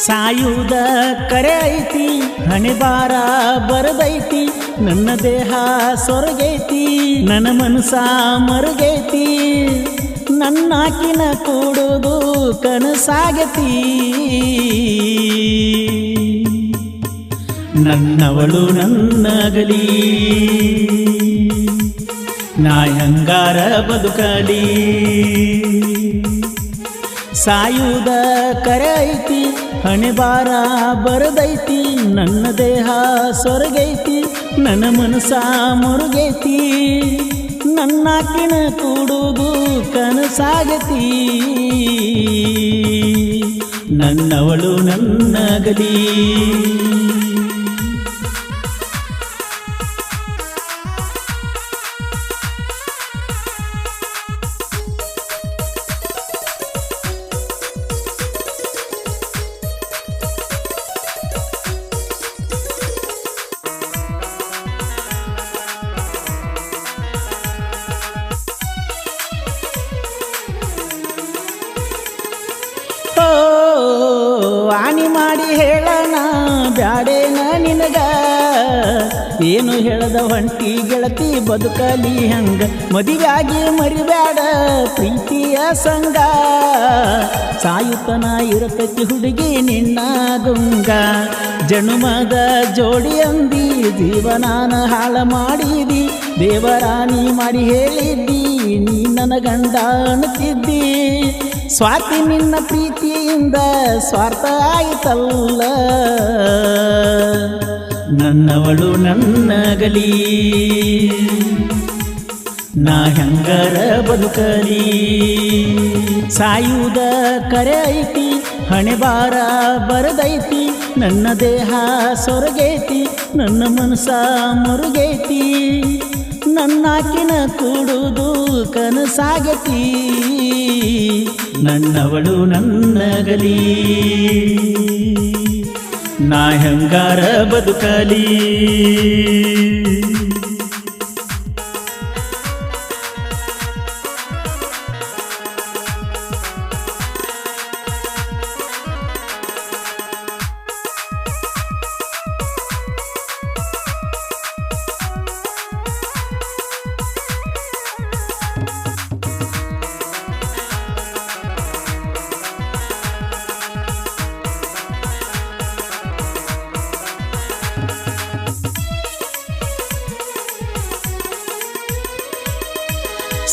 ಸಾಯುವುದ ಕರೆ ಐತಿ ಹಣೆ ಬಾರ ಬರದೈತಿ ನನ್ನ ದೇಹ ಸೊರಗೈತಿ ನನ್ನ ಮನಸ ಮರುಗೈತಿ ನನ್ನಾಕಿನ ಕೂಡುದು ಕನಸಾಗತಿ ನನ್ನವಳು ನನ್ನಗಲಿ ನಾ ಹಂಗಾರ ಬದುಕಲಿ ಸಾಯುವುದ ಕರೆ ಐತಿ ಹಣೆ ಬಾರ ಬರದೈತಿ ನನ್ನ ದೇಹ ಸೊರಗೈತಿ ನನ್ನ ಮನಸ ಮುರುಗೈತಿ ನನ್ನಾಕಿನ ಕೂಡುದು ಕನಸಾಗತಿ ನನ್ನವಳು ನನ್ನಗಲಿ ವಾಣಿ ಮಾಡಿ ಹೇಳಣ ಬ್ಯಾಡೇನ ನಿನಗ ಏನು ಹೇಳದ ಹೊಂಟಿ ಗೆಳತಿ ಬದುಕಲಿ ಹಂಗ ಮದುವೆಯಾಗಿ ಮರಿಬ್ಯಾಡ ಪ್ರೀತಿಯ ಸಂಗ ಸಾಯುತ್ತನ ಇರತಕ್ಕಿ ಹುಡುಗಿ ನಿನ್ನ ಗುಂಗ ಜನುಮದ ಜೋಡಿ ಅಂದಿ ಜೀವನಾನ ಹಾಳ ಮಾಡಿದಿ ದೇವರಾಣಿ ಮಾಡಿ ಹೇಳಿದ್ದಿ ನೀ ನನ್ನ ಗಂಡ ಅನ್ನುತ್ತಿದ್ದಿ ಸ್ವಾತಿ ನಿನ್ನ ಪ್ರೀತಿಯಿಂದ ಸ್ವಾರ್ಥ ಆಯಿತಲ್ಲ ನನ್ನವಳು ನನ್ನಗಲಿ ನಾ ಹೆಂಗರ ಬದುಕಲಿ ಸಾಯುವುದ ಕರೆ ಐತಿ ಹಣೆ ಬಾರ ಬರದೈತಿ ನನ್ನ ದೇಹ ಸೊರಗೈತಿ ನನ್ನ ಮನಸ ಮುರುಗೈತಿ ನನ್ನಾಕಿನ ಕೂಡುದು ಕನಸಾಗತಿ ನನ್ನವಳು ನನ್ನಗಲಿ ನಾ ಹೆಂಗಾರ ಬದುಕಲಿ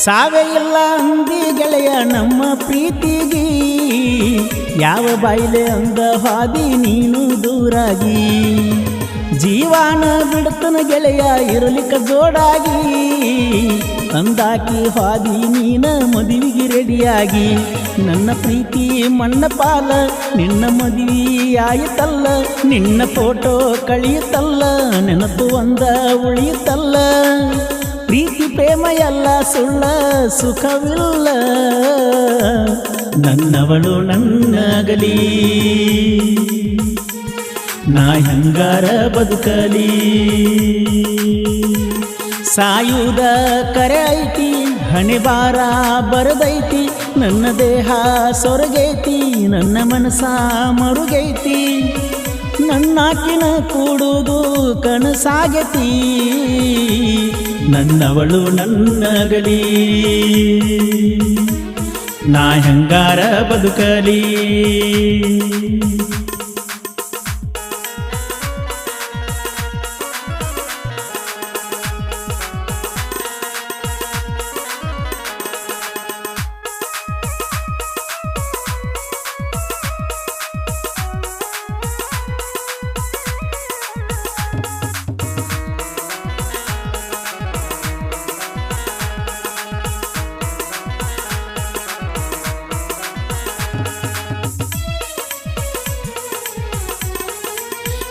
ಸಾವೇ ಇಲ್ಲ ಅಂದಿ ಗೆಳೆಯ ನಮ್ಮ ಪ್ರೀತಿಗಿ ಯಾವ ಬಾಯಿಲೆ ಅಂದ ಹಾದಿ ನೀನು ದೂರಾಗಿ ಜೀವಾನ ಬಿಡ್ತನ ಗೆಳೆಯ ಇರಲಿಕ್ಕ ಜೋಡಾಗಿ ಅಂದಾಕಿ ಹಾದಿ ನೀನ ಮದುವೆಗೆ ರೆಡಿಯಾಗಿ ನನ್ನ ಪ್ರೀತಿ ಮಣ್ಣ ಪಾಲ ನಿನ್ನ ಮದುವೆ ಆಯಿತಲ್ಲ ನಿನ್ನ ಫೋಟೋ ಕಳಿಯುತ್ತಲ್ಲ ನೆನಪು ಒಂದ ಉಳಿಯುತ್ತಲ್ಲ ಪ್ರೀತಿ ಪ್ರೇಮ ಎಲ್ಲ ಸುಳ್ಳ ಸುಖವಿಲ್ಲ ನನ್ನವಳು ನನ್ನಗಲಿ ನಾ ಹೆಂಗಾರ ಬದುಕಲಿ ಸಾಯುವುದ ಕರೆ ಐತಿ ಹಣೆ ಬಾರ ಬರದೈತಿ ನನ್ನ ದೇಹ ಸೊರಗೈತಿ ನನ್ನ ಮನಸ ಮರುಗೈತಿ ನನ್ನಾಕಿನ ಕೂಡುದು ಕನಸಾಗತಿ ನನ್ನವಳು ನನ್ನಗಲಿ ನಾ ಹೆಂಗಾರ ಬದುಕಲಿ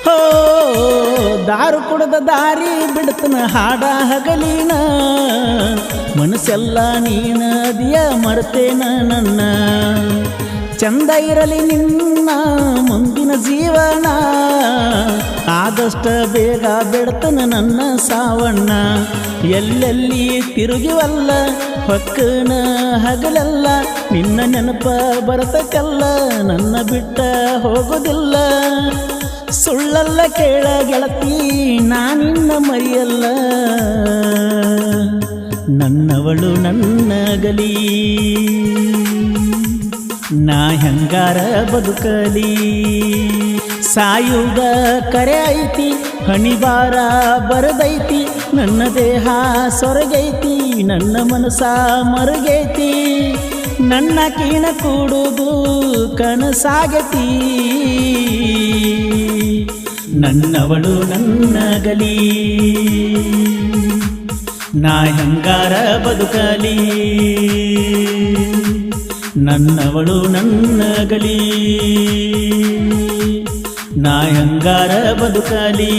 ಹೋ ದಾರು ಕುಡದ ದಾರಿ ಬಿಡ್ತನ ಹಾಡ ಹಗಲಿನ ಮನಸ್ಸೆಲ್ಲ ನೀನ ಅದಿಯ ಮರ್ತೇನ ನನ್ನ ಚಂದ ಇರಲಿ ನಿನ್ನ ಮುಂದಿನ ಜೀವನ ಆ ಆದಷ್ಟ ಬೇಗ ಬಿಡ್ತನ ನನ್ನ ಸಾವಣ್ಣ ಎಲ್ಲೆಲ್ಲಿ ತಿರುಗಿವಲ್ಲ ಹೊಕ್ಕನ ಹಗಲೆಲ್ಲ ನಿನ್ನ ನೆನಪ ಬರತಕ್ಕಲ್ಲ ನನ್ನ ಬಿಟ್ಟ ಹೋಗೋದಿಲ್ಲ ಸುಳ್ಳಲ್ಲ ಕೇಳ ಗೆಳತಿ ನಾನಿನ್ನ ಮರಿಯಲ್ಲ ನನ್ನವಳು ನನ್ನಗಲಿ ನಾ ಹೆಂಗಾರ ಬದುಕಲಿ ಸಾಯುವುದ ಕರೆ ಐತಿ ಹಣಿಬಾರ ಬರದೈತಿ ನನ್ನ ದೇಹ ಸೊರಗೈತಿ ನನ್ನ ಮನಸ ಮರುಗೈತಿ ನನ್ನ ಕೀಣ ಕೂಡುವುದು ಕನಸಾಗತಿ ನನ್ನವಳು ನನ್ನಗಲಿ ನಾ ಹೆಂಗಾರ ಬದುಕಲಿ ನನ್ನವಳು ನನ್ನಗಲಿ ನಾ ಹೆಂಗಾರ ಬದುಕಲಿ